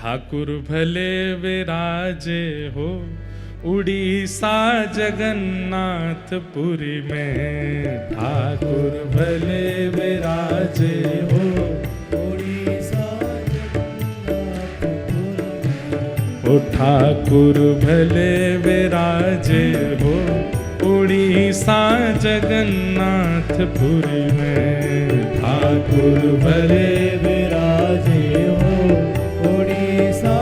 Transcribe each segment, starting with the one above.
ठाकुर भले विराजे हो उड़ीसा जगन्नाथपुरी में। ठाकुर भले विराजे हो उड़ीसा जगन्नाथपुरी। ओ ठाकुर भले विराजे हो उड़ीसा जगन्नाथपुरी में। ठाकुर भले विराजे हो उड़ीसा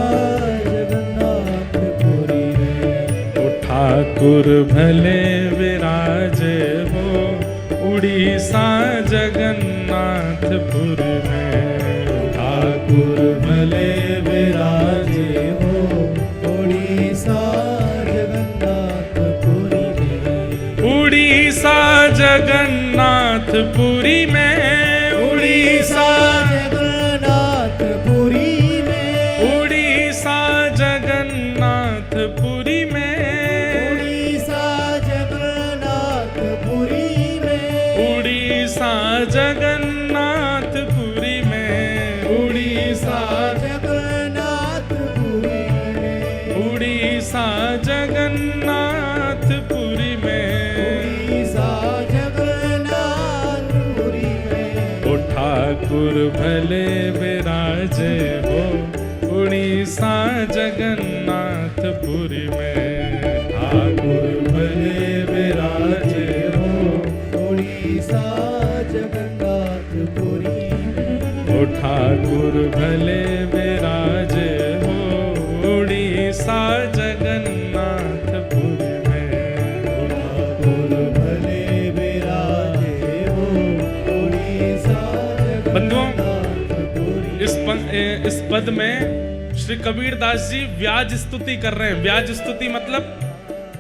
जगन्नाथपुरी में। ओ ठाकुर भले विराजे हो उड़ीसा जगन्नाथपुरी में। ठाकुर भले विराजे हो उड़ीसा जगन्नाथपुरी में। उड़ीसा जगन्नाथपुरी में। उड़ीसा जगन्नाथपुरी में। उड़ीसा जगन्नाथपुरी में। उड़ीसा जगन्नाथपुरी में। उड़ीसा जगन्नाथपुरी में। उड़ीसा जगन्नाथपुरी में। उड़ीसा जगन्नाथपुरी में। उड़ीसा जगन्नाथपुरी में। ओ ठाकुर भले विराजे हो उड़ीसा जगन्नाथपुरी में। ठाकुर भले विराजे हो उड़ीसा जगन्नाथपुरी में। ओ ठाकुर भले विराजे हो उड़ीसा जगन्नाथपुरी में। ओ ठाकुर भले विराजे हो उड़ीसा जगन्नाथपुरी। इस पद में श्री कबीर दास जी व्याज स्तुति कर रहे हैं। व्याज स्तुति मतलब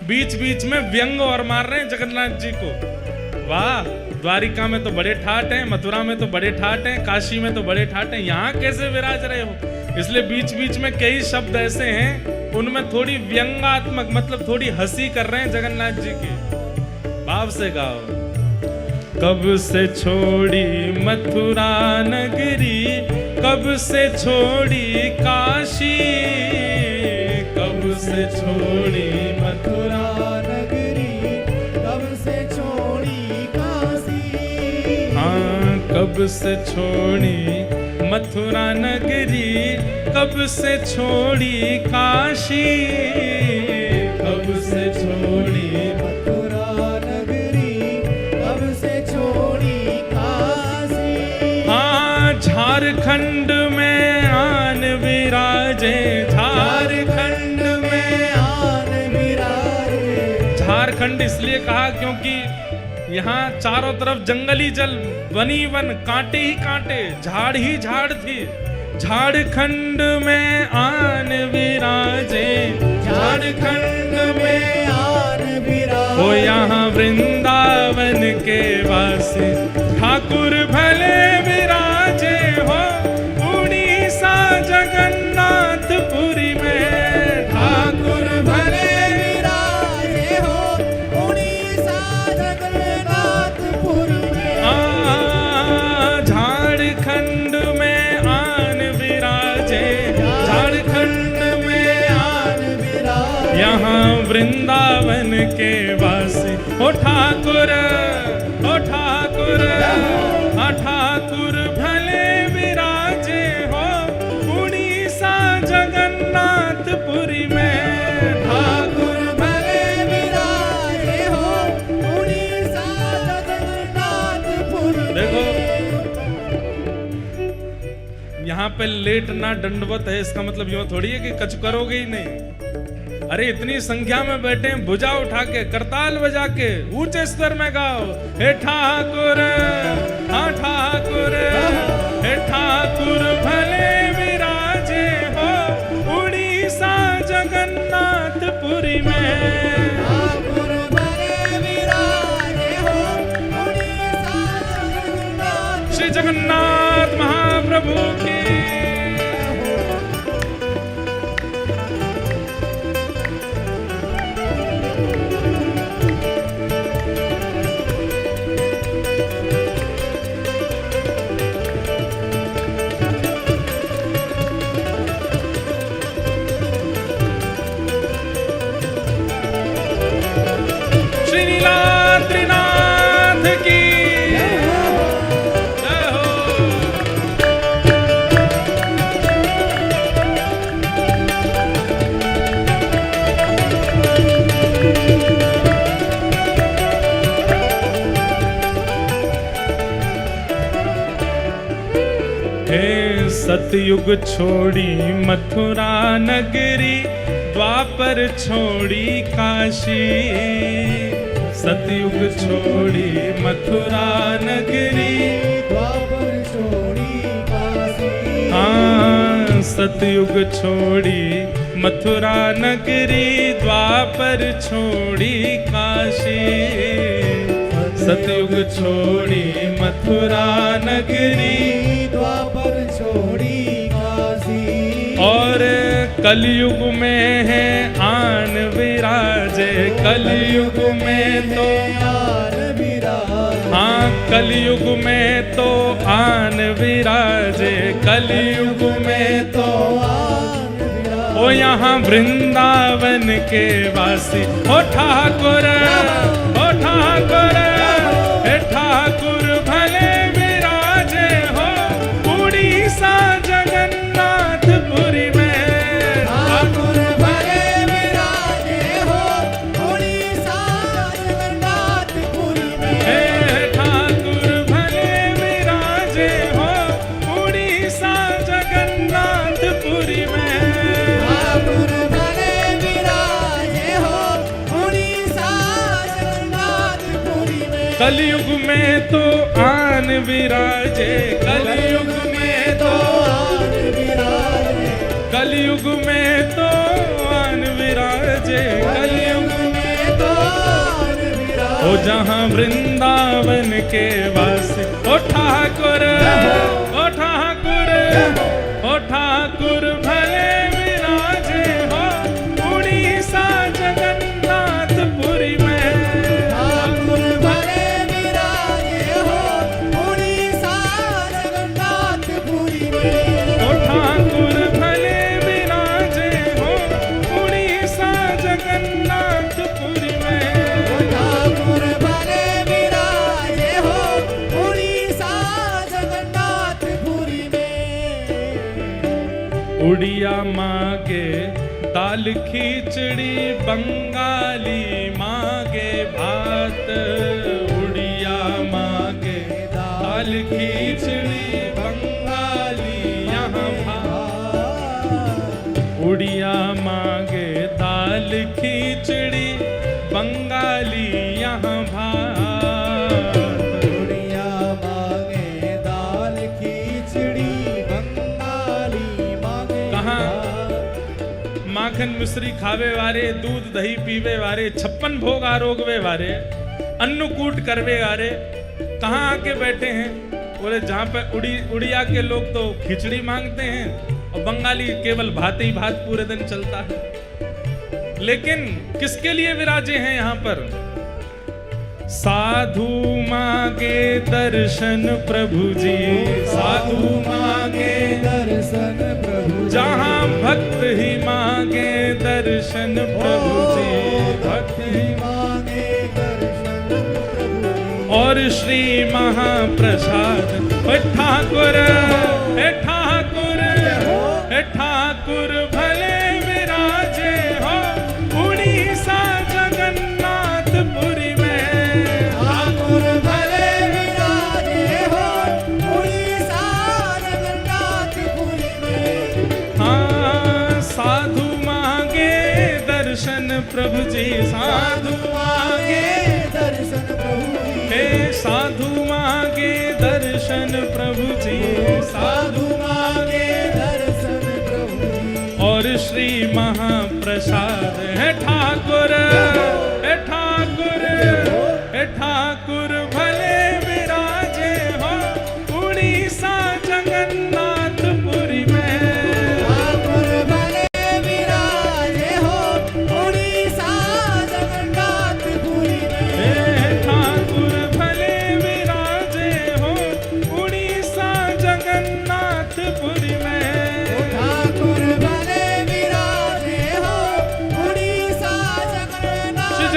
बीच बीच में व्यंग और मार रहे हैं जगन्नाथ जी को। वाह, द्वारिका में तो बड़े ठाट हैं, मथुरा में तो बड़े ठाट हैं, काशी में तो बड़े ठाट हैं, यहाँ कैसे विराज रहे हो। इसलिए बीच बीच में कई शब्द ऐसे हैं उनमें थोड़ी व्यंगात्मक मतलब थोड़ी हंसी कर रहे हैं जगन्नाथ जी की। भाव से गाओ। कब से छोड़ी मथुरा नगरी, कब से छोड़ी काशी। कब से छोड़ी मथुरा नगरी, कब से छोड़ी काशी। हाँ, कब से छोड़ी मथुरा नगरी, कब से छोड़ी काशी। कब से छोड़ी मथुरा नगरी, कब से छोड़ी काशी। हाँ, झारखंड में आन विराजे। झारखंड में आन विराजे। झारखंड इसलिए कहा क्योंकि यहाँ चारों तरफ जंगली जल, वनी वन, कांटे ही कांटे, झाड़ ही झाड़ थी। झारखंड में आन विराजे। झारखंड में आन विराजे। ओ यहाँ वृंदावन के वासी ठाकुर भले विराजे हो उड़ीसा जगन्नाथपुरी में। ठाकुर भले विराजे हो उड़ीसा जगन्नाथपुरी में। झारखंड में आन विराजे। झारखंड में आन विराजे। यहाँ वृंदावन के वासी ओ ठाकुर, ओ ठाकुर, ठाकुर भले विराजे हो उड़ीसा जगन्नाथपुरी में। ठाकुर भले विराजे हो उड़ीसा जगन्नाथपुरी में। देखो यहाँ पे लेटना दंडवत है, इसका मतलब यूं थोड़ी है कि कच करोगे ही नहीं। अरे इतनी संख्या में बैठे हैं, भुजा उठा के, करताल बजा के, ऊंचे स्वर में गाओ। हे ठाकुर, हाँ ठाकुर, हे ठाकुर भले विराजे हो उड़ीसा जगन्नाथपुरी में। ठाकुर भले विराजे हो उड़ीसा जगन्नाथ। श्री जगन्नाथ महाप्रभु की। सतयुग छोड़ी मथुरा नगरी, द्वापर छोड़ी काशी। सतयुग छोड़ी मथुरा नगरी, द्वापर छोड़ी काशी। हाँ, सतयुग छोड़ी मथुरा नगरी, द्वापर छोड़ी काशी। सतयुग छोड़ी मथुरा नगरी, द्वापर छोड़ी काशी। और कलयुग में है आन विराजे, कलयुग में तो आन विराजे। हाँ, कलयुग में तो आन विराजे, कलयुग में तो आन विराजे। ओ यहाँ वृंदावन के वासी, ओ ठाकुर, ओ ठाकुर, हे ठाकुर भले विराजे हो उड़ीसा जगन्नाथपुरी में। ठाकुर भले विराजे हो उड़ीसा जगन्नाथपुरी में। हे ठाकुर भले विराजे हो उड़ीसा जगन्नाथपुरी में। ठाकुर भले विराजे हो उड़ीसा जगन्नाथपुरी में। कलयुग में तो आन विराजे, कलयुग में तो आन विराजे। कलयुग में तो आन विराजे, कलयुग में तो आन विराजे। ओ जहाँ वृंदावन के वासी, ओ ठाकुर, ओ ठाकुर, ओ ठाकुर भले विराजे हो उड़ीसा जगन्नाथपुरी में। ठाकुर भले विराजे हो उड़ीसा जगन्नाथपुरी में। ओ ठाकुर भले विराजे हो उड़ीसा जगन्नाथपुरी में। ठाकुर भले विराजे हो उड़ीसा जगन्नाथपुरी में। उड़िया मांगे दाल खिचड़ी, बंगाली मांगे भात। उड़िया मांगे दाल खिचड़ी, बंगाली यहाँ भात। उड़िया मांगे दाल खिचड़ी, बंगाली यहाँ भात। उड़िया मांगे दाल खिचड़ी, बंगाली मांगे कहाँ? भात। माखन मिश्री खावे वारे, दूध दही पीवे वारे, 56 भोग आरोगवे वारे, अन्नकूट करवे वारे कहाँ आके बैठे हैं? बोले जहाँ पे उड़िया के लोग तो खिचड़ी मांगते हैं और बंगाली केवल भात ही भात पूरे दिन चलता है। लेकिन किसके लिए विराजे हैं यहाँ पर? साधु मांगे दर्शन प्रभु जी, साधु मांगे दर्शन प्रभु। जहाँ भक्त ही मांगे दर्शन प्रभु जी, भक्त ही मांगे दर्शन प्रभु। और श्री महाप्रसाद। हे ठाकुर, हे ठाकुर, हे ठाकुर भले विराजे हो उड़ीसा जगन्नाथपुरी में। ठाकुर भले विराजे हो उड़ीसा जगन्नाथपुरी में। हाँ, साधु मांगे दर्शन प्रभु जी, साधु मांगे दर्शन प्रभु जी। हे साधु मांगे दर्शन प्रभु जी, साधु मांगे दर्शन प्रभु जी। और श्री महाप्रसाद। हे ठाकुर, हे ठाकुर, हे ठाकुर भले विराजे हो उड़ीसा जगन्नाथपुरी में। ठाकुर भले विराजे हो उड़ीसा जगन्नाथपुरी में। हे ठाकुर भले विराजे हो उड़ीसा जगन्नाथपुरी में। ठाकुर भले विराजे हो उड़ीसा जगन्नाथ।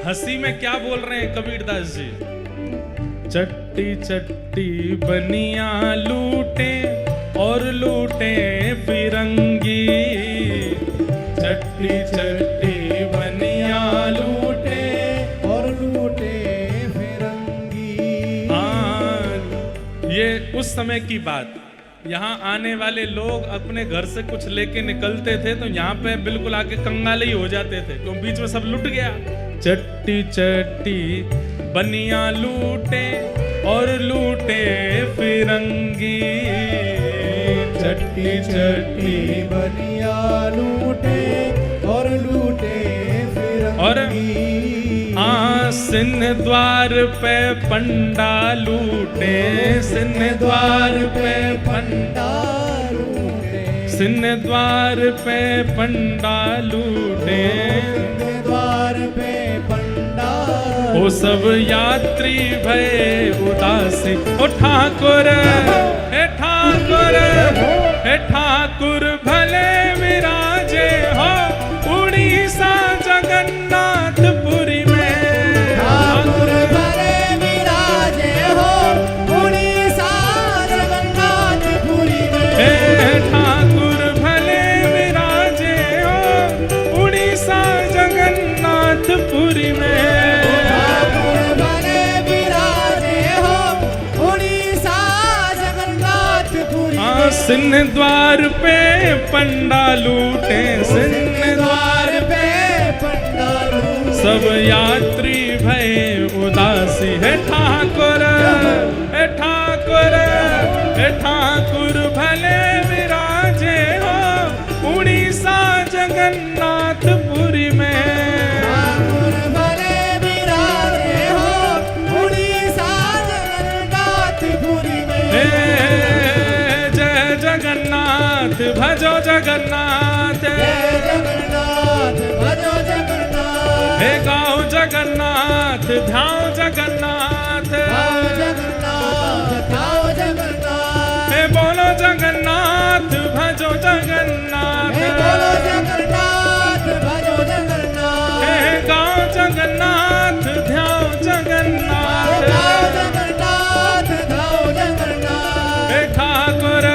हंसी में क्या बोल रहे हैं कबीरदास जी? चट्टी चट्टी बनिया लूटे और लूटे फिरंगी, चट्टी चट्टी बनिया लूटे और लूटे फिरंगी। ये उस समय की बात। यहाँ आने वाले लोग अपने घर से कुछ लेके निकलते थे तो यहाँ पे बिल्कुल आके कंगाले ही हो जाते थे, क्यों बीच में सब लुट गया। चट्टी चट्टी बनिया लूटे और लूटे फिरंगी, चट्टी चट्टी बनिया लूटे और लूटे फिरंगी। सिंह द्वार पे पंडा लूटे, सिंह द्वार पे पंडा लूटे, सिंह द्वार पे पंडा लूटे, द्वार पे पंडा ओ सब यात्री भय उदासी। ओ ठाकुर हे ठाकुर हे ठाकुर भले विराजे हो उड़ीसा जगन्नाथपुरी में। ठाकुर भले विराजे हो उड़ीसा जगन्नाथपुरी में। हे ठाकुर भले विराजे हो उड़ीसा जगन्नाथपुरी में। सिंह द्वार पे पंडा लूटे, सिंह द्वार पे पंडा लूटे, सब यात्री भय उदासी। हे ठाकुर हे ठाकुर हे ठाकुर भले विराजे हो उड़ीसा जगन्नाथपुरी में। ठाकुर भले विराजे हो उड़ीसा जगन्नाथपुरी में। जगन्नाथ भजो जगन्नाथ, जय जगन्नाथ भजो जगन्नाथ, हे गाओ जगन्नाथ ध्याओ जगन्नाथ, गाओ जगन्नाथ ध्याओ जगन्नाथ, हे बोलो जगन्नाथ भजो जगन्नाथ, हे बोलो जगन्नाथ भजो जगन्नाथ, हे गाओ जगन्नाथ ध्याओ जगन्नाथ, गाओ जगन्नाथ ध्याओ जगन्नाथ। हे ठाकुर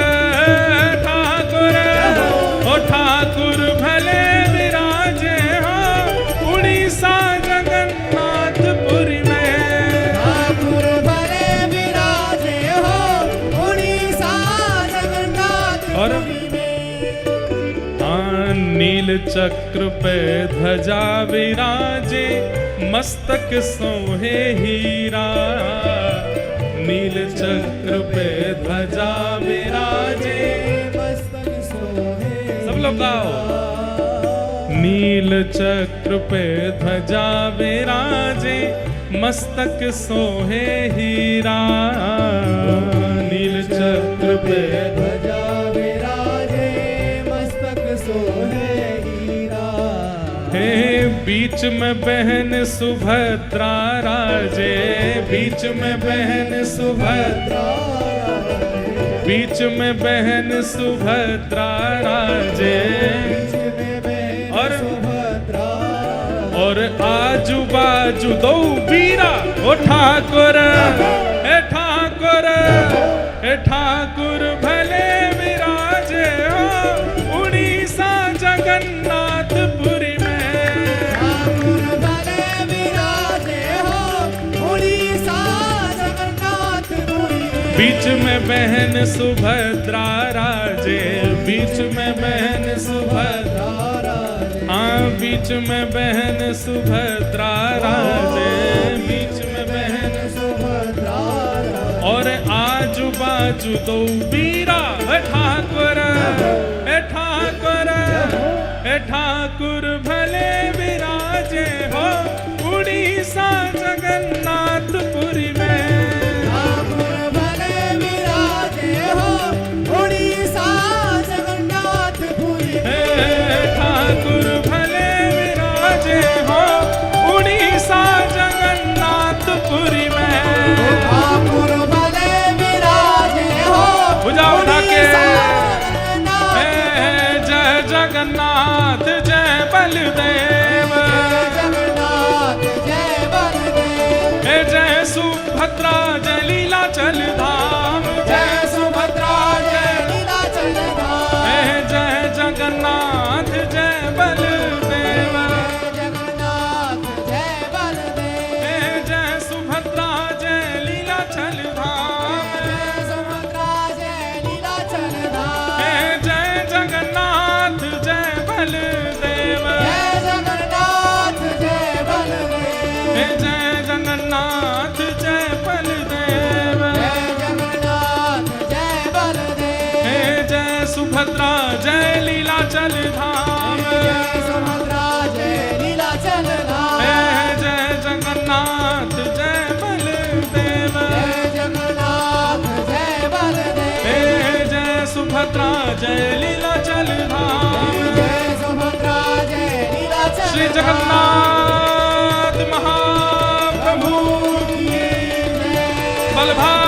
ठाकुर भले विराजे हो उड़ीसा जगन्नाथपुरी में। ठाकुर भले विराजे हो उड़ीसा जगन्नाथपुरी में। नील चक्र पे ध्वजा विराजे मस्तक सोहे हीरा, नील चक्र पे ध्वजा विराजे लोग गाओ। नील चक्र पे ध्वजा विराजे मस्तक सोहे हीरा, नील चक्र पे ध्वजा विराजे मस्तक सोहे हीरा। हे बीच में बहन सुभद्रा राजे, बीच में बहन सुभद्रा, बीच में बहन सुभद्रा राजे, और आजू बाजू दो वीरा। ओ ठाकुर हे ठाकुर हे ठाकुर भले विराजे हो उड़ीसा जगन्नाथपुरी में। ठाकुर भले विराजे हो उड़ीसा जगन्नाथपुरी में। बीच में बहन सुभद्रा राजे, बीच में बहन सुभद्रा, बीच में बहन सुभद्रा राजे, बीच में बहन सुभद्रा, और आजू बाजू दो वीरा। हे ठाकुर हे ठाकुर हे ठाकुर भले विराजे हो उड़ीसा जगन्नाथपुरी में। ठाकुर भले विराजे हो उड़ीसा जगन्नाथपुरी में। ठाकुर भले विराजे हो उड़ीसा जगन्नाथपुरी में। ठाकुर भले विराजे हो बुझा उठा के जय जगन्नाथ जय बलदेव, जगन्नाथ जय सुभद्रा जय लीलाचल धाम, जय सुभद्रा जय लीलाचल धाम, जय जगन्नाथ जय बलदेव, जय जगन्नाथ जय बलदेव, जय सुभद्रा जय लीलाचल धाम, जय सुभद्रा जय लीलाचल धाम, जय जगन्नाथ जय बलदेव, जय जगन्नाथ जय बलदेव, जय जगन्नाथ जय बलदेव, जय जगन्नाथ जय बलदेव, जय सुभद्रा जय लीलाचल धाम, जय सुभद्रा जय लीलाचल धाम, जय जगन्नाथ जय बलदेव, जय जगन्नाथ जय बलदेव, जय सुभद्रा जय लीलाचल धाम, जय सुभद्रा जय लीलाचल श्री जगन्नाथ महाप्रभु की जय। बलभद्र